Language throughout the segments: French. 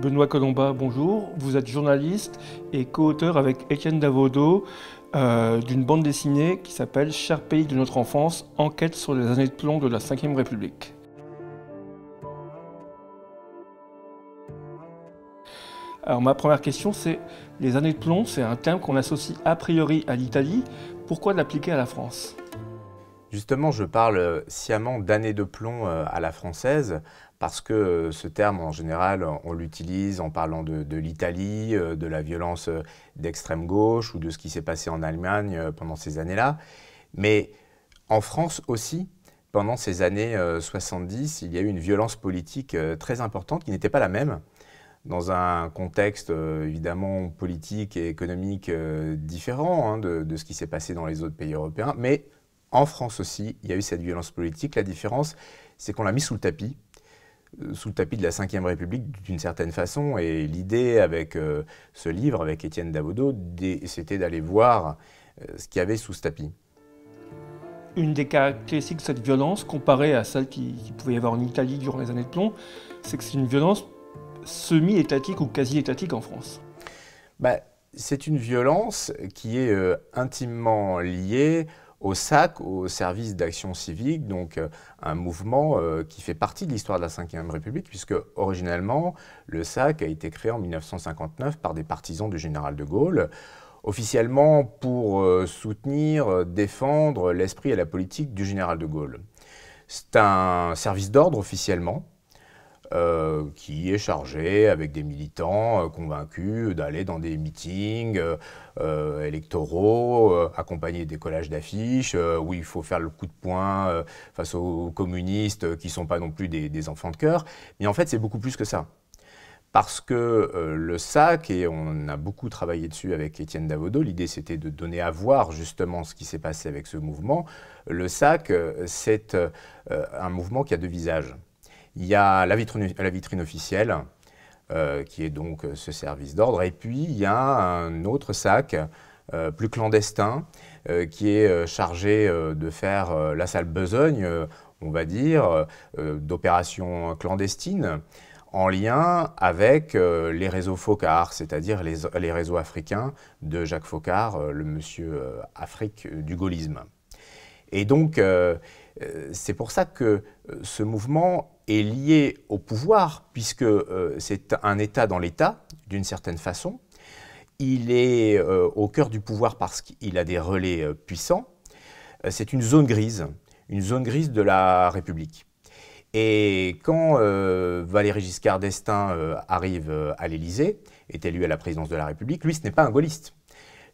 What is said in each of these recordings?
Benoît Colomba, bonjour. Vous êtes journaliste et co-auteur avec Étienne Davodo d'une bande dessinée qui s'appelle Cher pays de notre enfance, enquête sur les années de plomb de la Ve République. Alors ma première question c'est, les années de plomb, c'est un terme qu'on associe a priori à l'Italie. Pourquoi l'appliquer à la France ? Justement, je parle sciemment d'années de plomb à la française parce que ce terme, en général, on l'utilise en parlant de l'Italie, de la violence d'extrême gauche ou de ce qui s'est passé en Allemagne pendant ces années-là. Mais en France aussi, pendant ces années 70, il y a eu une violence politique très importante qui n'était pas la même, dans un contexte évidemment politique et économique différent de ce qui s'est passé dans les autres pays européens. Mais en France aussi, il y a eu cette violence politique. La différence, c'est qu'on l'a mis sous le tapis de la Ve République d'une certaine façon. Et l'idée avec ce livre, avec Étienne Davodo, c'était d'aller voir ce qu'il y avait sous ce tapis. Une des caractéristiques de cette violence, comparée à celle qui pouvait y avoir en Italie durant les années de plomb, c'est que c'est une violence semi-étatique ou quasi-étatique en France. C'est une violence qui est intimement liée au SAC, au service d'action civique, donc un mouvement qui fait partie de l'histoire de la Ve République, puisque originellement, le SAC a été créé en 1959 par des partisans du général de Gaulle, officiellement pour soutenir, défendre l'esprit et la politique du général de Gaulle. C'est un service d'ordre officiellement, qui est chargé, avec des militants convaincus, d'aller dans des meetings électoraux, accompagnés des collages d'affiches, où il faut faire le coup de poing face aux communistes qui ne sont pas non plus des enfants de cœur. Mais en fait, c'est beaucoup plus que ça. Parce que le SAC, et on a beaucoup travaillé dessus avec Étienne Davodo, l'idée c'était de donner à voir justement ce qui s'est passé avec ce mouvement. Le SAC, c'est un mouvement qui a deux visages. Il y a la vitrine officielle, qui est donc ce service d'ordre, et puis il y a un autre SAC, plus clandestin, qui est chargé de faire la sale besogne, on va dire, d'opérations clandestines, en lien avec les réseaux Foccart, c'est-à-dire les réseaux africains de Jacques Foccart, le monsieur Afrique du gaullisme. Et donc, c'est pour ça que ce mouvement est lié au pouvoir, puisque c'est un État dans l'État, d'une certaine façon. Il est au cœur du pouvoir parce qu'il a des relais puissants. C'est une zone grise de la République. Et quand Valéry Giscard d'Estaing arrive à l'Élysée, est élu à la présidence de la République, lui, ce n'est pas un gaulliste.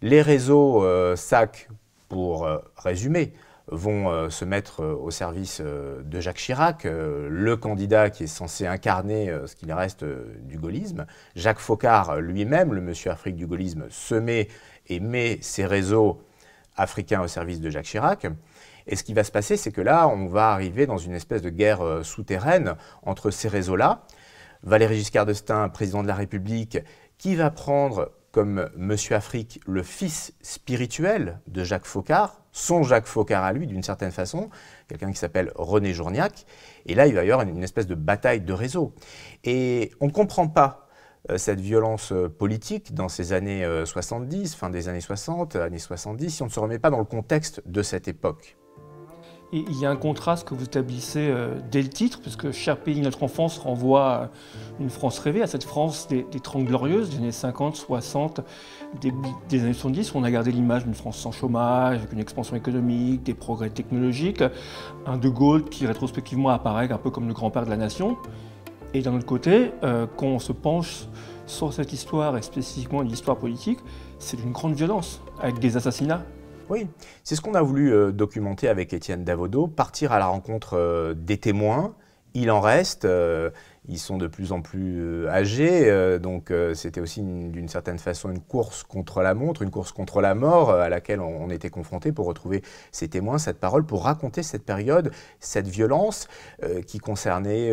Les réseaux SAC, pour résumer, vont se mettre au service de Jacques Chirac, le candidat qui est censé incarner ce qu'il reste du gaullisme. Jacques Foccart lui-même, le monsieur Afrique du gaullisme, se met et met ses réseaux africains au service de Jacques Chirac. Et ce qui va se passer, c'est que là, on va arriver dans une espèce de guerre souterraine entre ces réseaux-là. Valéry Giscard d'Estaing, président de la République, qui va prendre comme Monsieur Afrique le fils spirituel de Jacques Foccart, son Jacques Foccart à lui, d'une certaine façon, quelqu'un qui s'appelle René Journiac. Et là, il va y avoir une espèce de bataille de réseau. Et on ne comprend pas cette violence politique dans ces années 70, fin des années 60, années 70, si on ne se remet pas dans le contexte de cette époque. Et il y a un contraste que vous établissez dès le titre, puisque Cher pays de notre enfance renvoie à une France rêvée, à cette France des Trente Glorieuses, des années 50, 60, des années 70, où on a gardé l'image d'une France sans chômage, avec une expansion économique, des progrès technologiques, un De Gaulle qui rétrospectivement apparaît un peu comme le grand-père de la nation. Et d'un autre côté, quand on se penche sur cette histoire, et spécifiquement l'histoire politique, c'est d'une grande violence, avec des assassinats. Oui, c'est ce qu'on a voulu documenter avec Étienne Davodo, partir à la rencontre des témoins. Il en reste, ils sont de plus en plus âgés, donc c'était aussi d'une certaine façon une course contre la montre, une course contre la mort à laquelle on était confronté pour retrouver ces témoins, cette parole, pour raconter cette période, cette violence qui concernait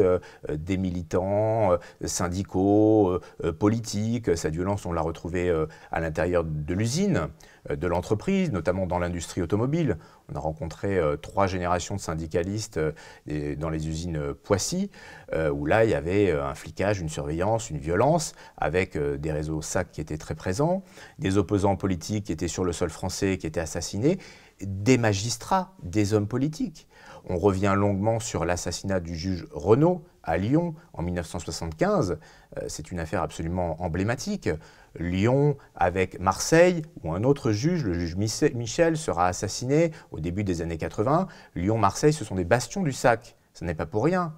des militants, syndicaux, politiques. Cette violence, on l'a retrouvée à l'intérieur de l'usine de l'entreprise, notamment dans l'industrie automobile. On a rencontré 3 générations de syndicalistes dans les usines Poissy, où là, il y avait un flicage, une surveillance, une violence, avec des réseaux SAC qui étaient très présents, des opposants politiques qui étaient sur le sol français, qui étaient assassinés, des magistrats, des hommes politiques. On revient longuement sur l'assassinat du juge Renaud à Lyon en 1975. C'est une affaire absolument emblématique. Lyon avec Marseille, où un autre juge, le juge Michel, sera assassiné au début des années 80. Lyon-Marseille, ce sont des bastions du SAC. Ce n'est pas pour rien.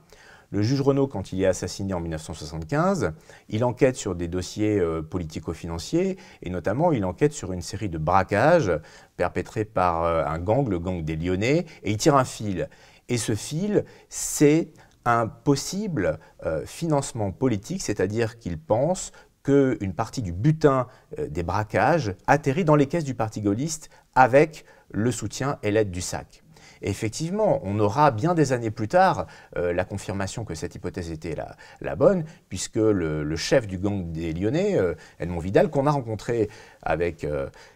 Le juge Renaud, quand il est assassiné en 1975, il enquête sur des dossiers politico-financiers et notamment il enquête sur une série de braquages perpétrés par un gang, le gang des Lyonnais, et il tire un fil. Et ce fil, c'est un possible financement politique, c'est-à-dire qu'il pense qu'une partie du butin des braquages atterrit dans les caisses du parti gaulliste avec le soutien et l'aide du SAC. Et effectivement, on aura bien des années plus tard la confirmation que cette hypothèse était la bonne, puisque le chef du gang des Lyonnais, Edmond Vidal, qu'on a rencontré avec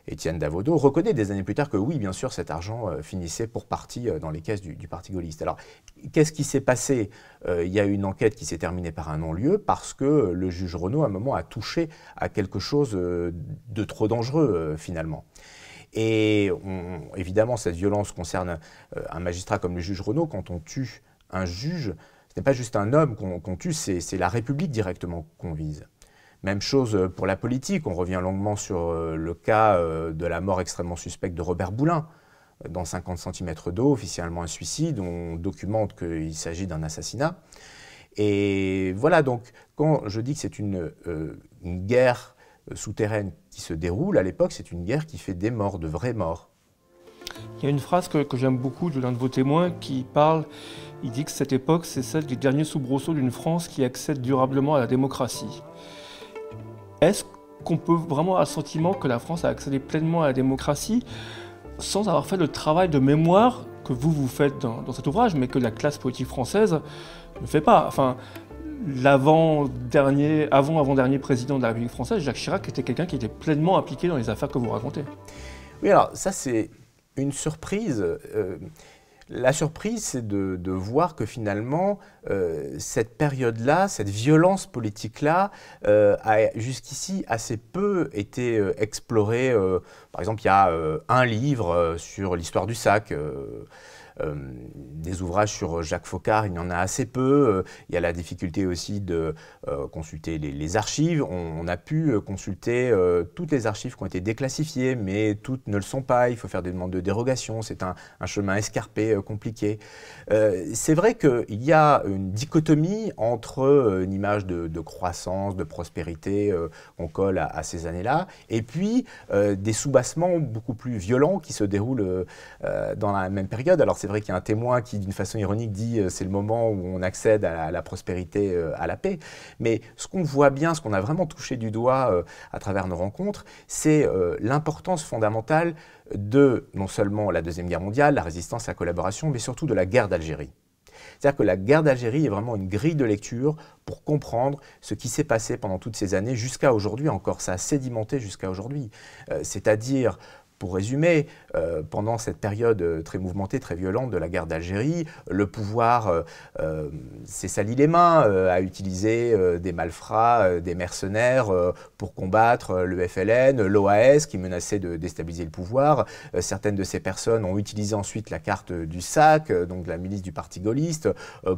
Étienne Davodo, reconnaît des années plus tard que oui, bien sûr, cet argent finissait pour partie dans les caisses du parti gaulliste. Alors, qu'est-ce qui s'est passé? Il y a eu une enquête qui s'est terminée par un non-lieu parce que le juge Renaud, à un moment, a touché à quelque chose de trop dangereux, finalement. Et évidemment, cette violence concerne un magistrat comme le juge Renaud. Quand on tue un juge, ce n'est pas juste un homme qu'on tue, c'est la République directement qu'on vise. Même chose pour la politique. On revient longuement sur le cas de la mort extrêmement suspecte de Robert Boulin. Dans 50 cm d'eau, officiellement un suicide, on documente qu'il s'agit d'un assassinat. Et voilà, donc, quand je dis que c'est une guerre souterraine qui se déroule, à l'époque, c'est une guerre qui fait des morts, de vraies morts. Il y a une phrase que j'aime beaucoup de l'un de vos témoins qui parle, il dit que cette époque, c'est celle des derniers soubresauts d'une France qui accède durablement à la démocratie. Est-ce qu'on peut vraiment avoir le sentiment que la France a accédé pleinement à la démocratie sans avoir fait le travail de mémoire que vous faites dans cet ouvrage, mais que la classe politique française ne fait pas? Enfin, avant-dernier président de la République française, Jacques Chirac, était quelqu'un qui était pleinement impliqué dans les affaires que vous racontez. Oui, alors ça c'est une surprise. La surprise, c'est de voir que finalement, cette période-là, cette violence politique-là, a jusqu'ici assez peu été explorée. Par exemple, il y a un livre sur l'histoire du SAC. Des ouvrages sur Jacques Foccart, il y en a assez peu. Il y a la difficulté aussi de consulter les archives. On a pu consulter toutes les archives qui ont été déclassifiées, mais toutes ne le sont pas. Il faut faire des demandes de dérogation. C'est un chemin escarpé, compliqué. C'est vrai qu'il y a une dichotomie entre une image de croissance, de prospérité qu'on colle à ces années-là, et puis des soubassements beaucoup plus violents qui se déroulent dans la même période. Alors c'est vrai qu'il y a un témoin qui, d'une façon ironique, dit c'est le moment où on accède à la prospérité, à la paix. Mais ce qu'on voit bien, ce qu'on a vraiment touché du doigt à travers nos rencontres, c'est l'importance fondamentale de non seulement la Deuxième Guerre mondiale, la résistance, la collaboration, mais surtout de la guerre d'Algérie. C'est-à-dire que la guerre d'Algérie est vraiment une grille de lecture pour comprendre ce qui s'est passé pendant toutes ces années jusqu'à aujourd'hui encore. Ça a sédimenté jusqu'à aujourd'hui. C'est-à-dire, pour résumer, pendant cette période très mouvementée, très violente de la guerre d'Algérie, le pouvoir s'est sali les mains, a utilisé des malfrats, des mercenaires pour combattre le FLN, l'OAS qui menaçait de déstabiliser le pouvoir. Certaines de ces personnes ont utilisé ensuite la carte du SAC, donc de la milice du parti gaulliste,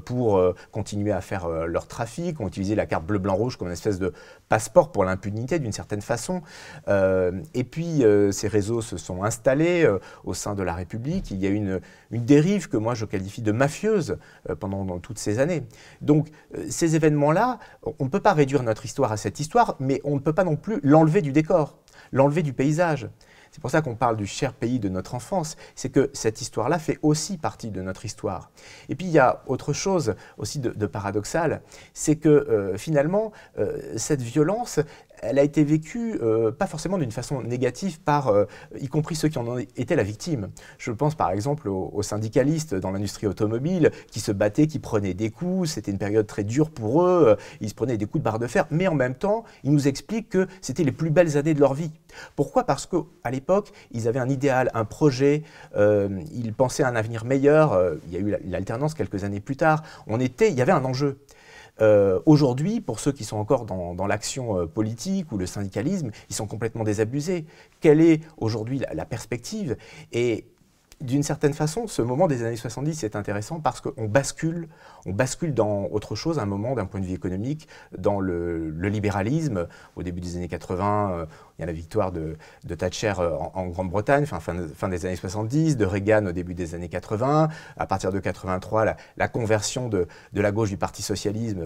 pour continuer à faire leur trafic, ont utilisé la carte bleu-blanc-rouge comme une espèce de passeport pour l'impunité d'une certaine façon. Et puis ces réseaux se sont installés au sein de la République. Il y a une dérive que moi je qualifie de mafieuse pendant toutes ces années. Donc ces événements-là, on ne peut pas réduire notre histoire à cette histoire, mais on ne peut pas non plus l'enlever du décor, l'enlever du paysage. C'est pour ça qu'on parle du cher pays de notre enfance, c'est que cette histoire-là fait aussi partie de notre histoire. Et puis il y a autre chose aussi de paradoxal, c'est que finalement, cette violence, elle a été vécue pas forcément d'une façon négative par, y compris ceux qui en ont été la victime. Je pense par exemple aux syndicalistes dans l'industrie automobile qui se battaient, qui prenaient des coups, c'était une période très dure pour eux, ils se prenaient des coups de barre de fer, mais en même temps, ils nous expliquent que c'était les plus belles années de leur vie. Pourquoi? Parce qu'à l'époque, ils avaient un idéal, un projet, ils pensaient à un avenir meilleur, il y a eu l'alternance quelques années plus tard, il y avait un enjeu. Aujourd'hui, pour ceux qui sont encore dans l'action politique ou le syndicalisme, ils sont complètement désabusés. Quelle est aujourd'hui la perspective? Et d'une certaine façon, ce moment des années 70 est intéressant parce qu'on bascule dans autre chose, un moment d'un point de vue économique, dans le libéralisme. Au début des années 80, il y a la victoire de Thatcher en Grande-Bretagne, fin des années 70, de Reagan au début des années 80. À partir de 83, la conversion de la gauche du Parti socialiste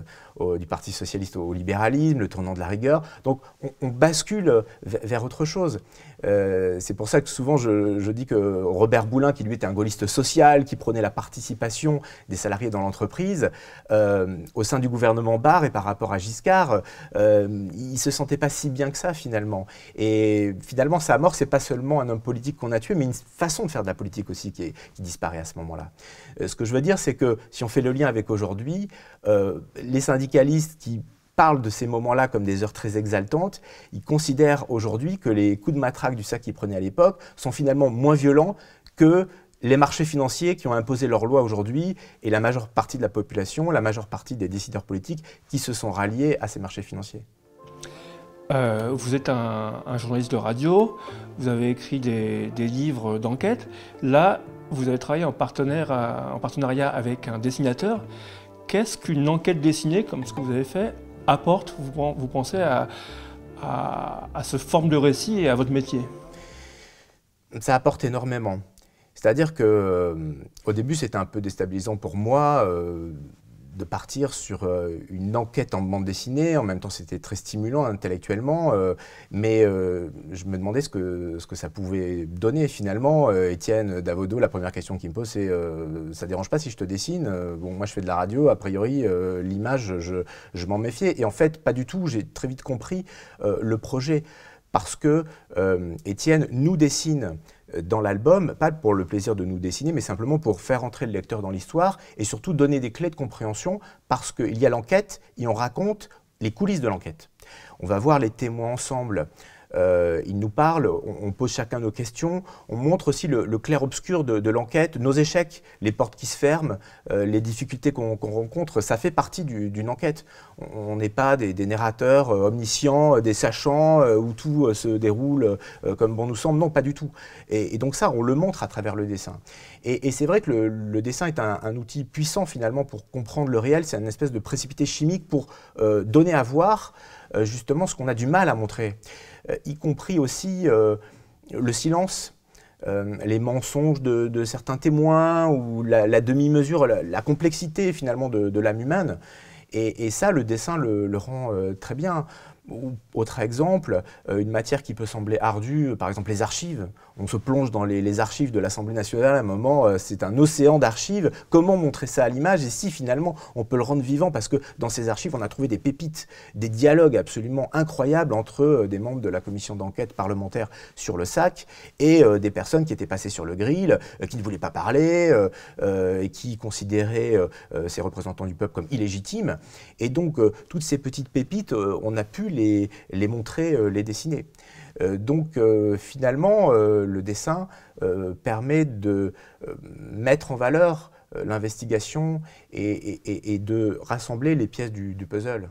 au libéralisme, le tournant de la rigueur. Donc on bascule vers autre chose. C'est pour ça que souvent je dis que Robert Boulin, qui lui était un gaulliste social, qui prenait la participation des salariés dans l'entreprise, au sein du gouvernement Barre et par rapport à Giscard, il ne se sentait pas si bien que ça finalement. Et finalement, sa mort, ce n'est pas seulement un homme politique qu'on a tué, mais une façon de faire de la politique aussi qui disparaît à ce moment-là. Ce que je veux dire, c'est que si on fait le lien avec aujourd'hui, les syndicalistes qui parlent de ces moments-là comme des heures très exaltantes, ils considèrent aujourd'hui que les coups de matraque du sac qu'ils prenaient à l'époque sont finalement moins violents que les marchés financiers qui ont imposé leurs lois aujourd'hui et la majeure partie de la population, la majeure partie des décideurs politiques qui se sont ralliés à ces marchés financiers. Vous êtes un journaliste de radio, vous avez écrit des livres d'enquête. Là, vous avez travaillé en partenariat avec un dessinateur. Qu'est-ce qu'une enquête dessinée, comme ce que vous avez fait, apporte, vous pensez, à ce forme de récit et à votre métier? Ça apporte énormément. C'est-à-dire qu'au début, c'était un peu déstabilisant pour moi de partir sur une enquête en bande dessinée. En même temps, c'était très stimulant intellectuellement, mais je me demandais ce que ça pouvait donner finalement. Étienne Davodo, la première question qu'il me pose, c'est ça ne dérange pas si je te dessine? Bon, moi, je fais de la radio, a priori, l'image, je m'en méfiais. Et en fait, pas du tout. J'ai très vite compris le projet. Parce que Étienne nous dessine dans l'album, pas pour le plaisir de nous dessiner, mais simplement pour faire entrer le lecteur dans l'histoire et surtout donner des clés de compréhension parce qu'il y a l'enquête et on raconte les coulisses de l'enquête. On va voir les témoins ensemble. Ils nous parlent, on pose chacun nos questions, on montre aussi le clair-obscur de l'enquête, nos échecs, les portes qui se ferment, les difficultés qu'on rencontre, ça fait partie d'une enquête. On n'est pas des narrateurs omniscients, des sachants, où tout se déroule comme bon nous semble, non, pas du tout. Et donc ça, on le montre à travers le dessin. Et c'est vrai que le dessin est un outil puissant finalement pour comprendre le réel, c'est une espèce de précipité chimique pour donner à voir justement ce qu'on a du mal à montrer. Y compris aussi le silence, les mensonges de certains témoins ou la demi-mesure, la complexité finalement de l'âme humaine. Et ça, le dessin le rend très bien. Autre exemple, une matière qui peut sembler ardue, par exemple les archives. On se plonge dans les archives de l'Assemblée nationale à un moment, c'est un océan d'archives. Comment montrer ça à l'image? Et si finalement on peut le rendre vivant, parce que dans ces archives on a trouvé des pépites, des dialogues absolument incroyables entre des membres de la commission d'enquête parlementaire sur le SAC et des personnes qui étaient passées sur le grill, qui ne voulaient pas parler et qui considéraient ces représentants du peuple comme illégitimes. Et donc toutes ces petites pépites, on a pu les montrer, les dessiner. Donc finalement, le dessin permet de mettre en valeur l'investigation et de rassembler les pièces du puzzle.